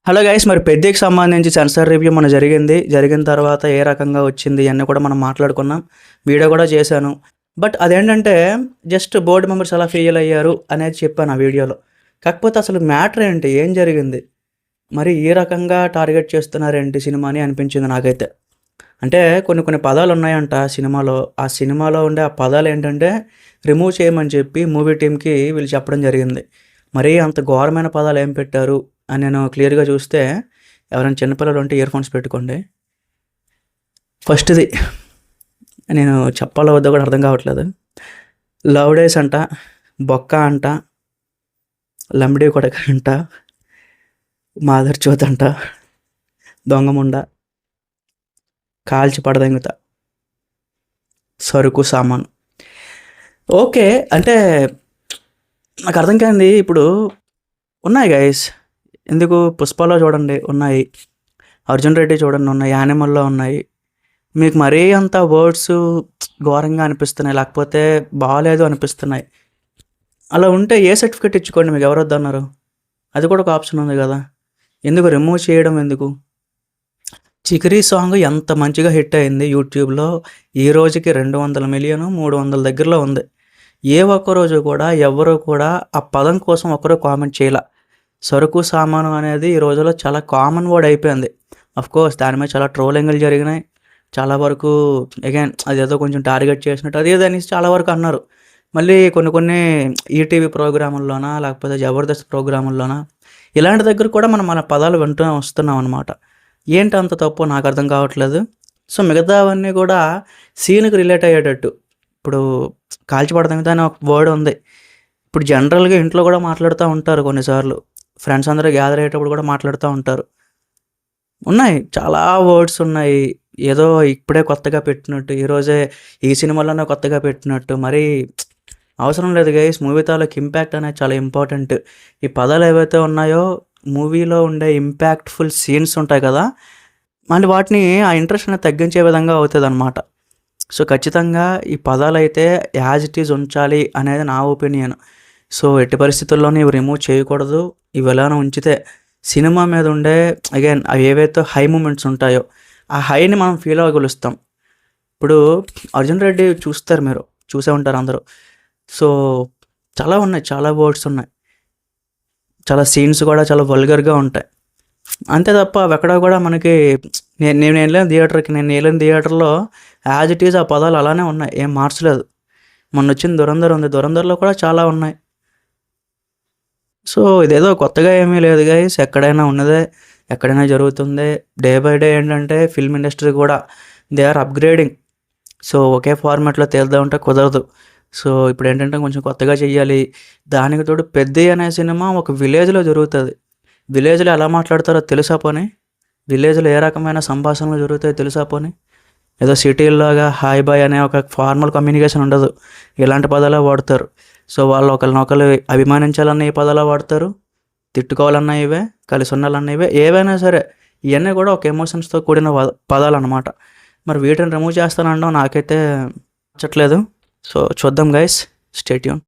Hello guys, మరి పెద్దకి సంబంధించి censor review మన జరిగిన తర్వాత ఏ రకంగా వచ్చింది అన్నీ కూడా మనం మాట్లాడుకున్నాం. వీడియో కూడా చేశాను. బట్ అదేంటంటే జస్ట్ బోర్డు మెంబర్స్ ఎలా ఫెయిల్ అయ్యారు అనేది చెప్పాను ఆ వీడియోలో. కాకపోతే అసలు మ్యాటర్ ఏంటి, ఏం జరిగింది, మరి ఈ రకంగా టార్గెట్ చేస్తున్నారేంటి సినిమాని అనిపించింది నాకైతే. అంటే కొన్ని కొన్ని పదాలు ఉన్నాయంట సినిమాలో. ఆ సినిమాలో ఉండే ఆ పదాలు ఏంటంటే రిమూవ్ చేయమని చెప్పి మూవీ టీంకి వీళ్ళు చెప్పడం జరిగింది. మరీ అంత ఘోరమైన పదాలు ఏం పెట్టారు అని నేను క్లియర్గా చూస్తే, ఎవరైనా చిన్నపిల్లలు ఉంటే ఇయర్ ఫోన్స్ పెట్టుకోండి. ఫస్ట్ది నేను చెప్పాలో వద్దో కూడా అర్థం కావట్లేదు. లవ్ డేస్ అంట, బొక్క అంట, లంబడి కొడక అంట, మాదర్ చోత్ అంట, దొంగముండ, కాల్చి పడదెంగుత, సరుకు సామాను. ఓకే, అంటే నాకు అర్థం కాంది. ఇప్పుడు ఉన్నాయి గైస్, ఎందుకు పుష్పలో చూడండి ఉన్నాయి, అర్జున్ రెడ్డి చూడండి ఉన్నాయి, యానిమల్లో ఉన్నాయి. మీకు మరీ అంత వర్డ్స్ ఘోరంగా అనిపిస్తున్నాయి, లేకపోతే బాగాలేదు అనిపిస్తున్నాయి. అలా ఉంటే ఏ సర్టిఫికేట్ ఇచ్చుకోండి, మీకు ఎవరు వద్దన్నారు? అది కూడా ఒక ఆప్షన్ ఉంది కదా, ఎందుకు రిమూవ్ చేయడం ఎందుకు? చికిరీ సాంగ్ ఎంత మంచిగా హిట్ అయింది యూట్యూబ్లో. ఈ రోజుకి 200 మిలియన్ 300 దగ్గరలో ఉంది. ఏ ఒక్కరోజు కూడా ఎవరు కూడా ఆ పదం కోసం ఒకరు కామెంట్ చేయలే. సరుకు సామాను అనేది ఈ రోజుల్లో చాలా కామన్ వర్డ్ అయిపోయింది. కోర్స్ దాని మీద చాలా ట్రోలింగ్లు జరిగినాయి. చాలా వరకు అగైన్ అదేదో కొంచెం టార్గెట్ చేసినట్టు అది ఏదో అనేసి చాలా వరకు అన్నారు. మళ్ళీ కొన్ని ఈటీవీ ప్రోగ్రాముల్లోనా లేకపోతే జబర్దస్త్ ప్రోగ్రాముల్లోనా ఇలాంటి దగ్గర కూడా మనం మన పదాలు వింటూ వస్తున్నాం అనమాట. ఏంటి అంత తప్పు నాకు అర్థం కావట్లేదు. సో మిగతావన్నీ కూడా సీన్కి రిలేట్ అయ్యేటట్టు. ఇప్పుడు కాల్చిపడతాం అనే ఒక వర్డ్ ఉంది. ఇప్పుడు జనరల్గా ఇంట్లో కూడా మాట్లాడుతూ ఉంటారు కొన్నిసార్లు, ఫ్రెండ్స్ అందరూ గ్యాదర్ అయ్యేటప్పుడు కూడా మాట్లాడుతూ ఉంటారు. ఉన్నాయి, చాలా వర్డ్స్ ఉన్నాయి. ఏదో ఇప్పుడే కొత్తగా పెట్టినట్టు, ఈరోజే ఈ సినిమాలోనే కొత్తగా పెట్టినట్టు. మరి అవసరం లేదు గైస్. మూవీ తాలూకు ఇంపాక్ట్ అనేది చాలా ఇంపార్టెంట్. ఈ పదాలు ఏవైతే ఉన్నాయో మూవీలో ఉండే ఇంపాక్ట్ఫుల్ సీన్స్ ఉంటాయి కదా, మళ్ళీ వాటిని ఆ ఇంట్రెస్ట్ అనేది తగ్గించే విధంగా అవుతుంది అనమాట. సో ఖచ్చితంగా ఈ పదాలు అయితే యాజ్ ఇట్ ఈజ్ ఉంచాలి అనేది నా ఒపీనియన్. సో ఎట్టి పరిస్థితుల్లోనే ఇవి రిమూవ్ చేయకూడదు. ఇవి ఎలానో ఉంచితే సినిమా మీద ఉండే అగైన్ అవి ఏవైతే హై మూమెంట్స్ ఉంటాయో ఆ హైని మనం ఫీల్ అవ్వగలుస్తాం. ఇప్పుడు అర్జున్ రెడ్డి చూస్తారు, మీరు చూసే ఉంటారు అందరూ. సో చాలా ఉన్నాయి, చాలా వర్డ్స్ ఉన్నాయి, చాలా సీన్స్ కూడా చాలా వల్గర్గా ఉంటాయి. అంతే తప్ప అవి ఎక్కడ కూడా మనకి నేను వెళ్ళిన థియేటర్లో యాజ్ ఇట్ ఈజ్ ఆ పదాలు అలానే ఉన్నాయి, ఏం మార్చలేదు. మొన్న వచ్చిన దురంధర్ ఉంది, దురంధర్లో కూడా చాలా ఉన్నాయి. సో ఇదేదో కొత్తగా ఏమీ లేదు గైస్, ఎక్కడైనా ఉన్నదే, ఎక్కడైనా జరుగుతుంది. డే బై డే ఏంటంటే ఫిల్మ్ ఇండస్ట్రీ కూడా దే ఆర్ అప్గ్రేడింగ్. సో ఒకే ఫార్మాట్లో తేల్దామంటే కుదరదు. సో ఇప్పుడు ఏంటంటే కొంచెం కొత్తగా చెయ్యాలి. దానికి తోడు పెద్ద అనే సినిమా ఒక విలేజ్లో జరుగుతుంది. విలేజ్లో ఎలా మాట్లాడతారో తెలుసా పోనీ? విలేజ్లో ఏ రకమైన సంభాషణలు జరుగుతాయో తెలుసా పోనీ? ఏదో సిటీల్లాగా హాయ్ బాయ్ అనే ఒక ఫార్మల్ కమ్యూనికేషన్ ఉండదు, ఇలాంటి పదాలే వాడతారు. సో వాళ్ళు ఒకరినొకరు అభిమానించాలన్న ఈ పదాలు వాడతారు, తిట్టుకోవాలన్నా ఇవే, కలిసి ఉండాలన్నా ఇవే, ఏవైనా సరే ఇవన్నీ కూడా ఒక ఎమోషన్స్తో కూడిన పదాలు అనమాట. మరి వీటిని రిమూవ్ చేస్తానంటాం నాకైతే నచ్చట్లేదు. సో చూద్దాం గైస్, స్టే ట్యూన్.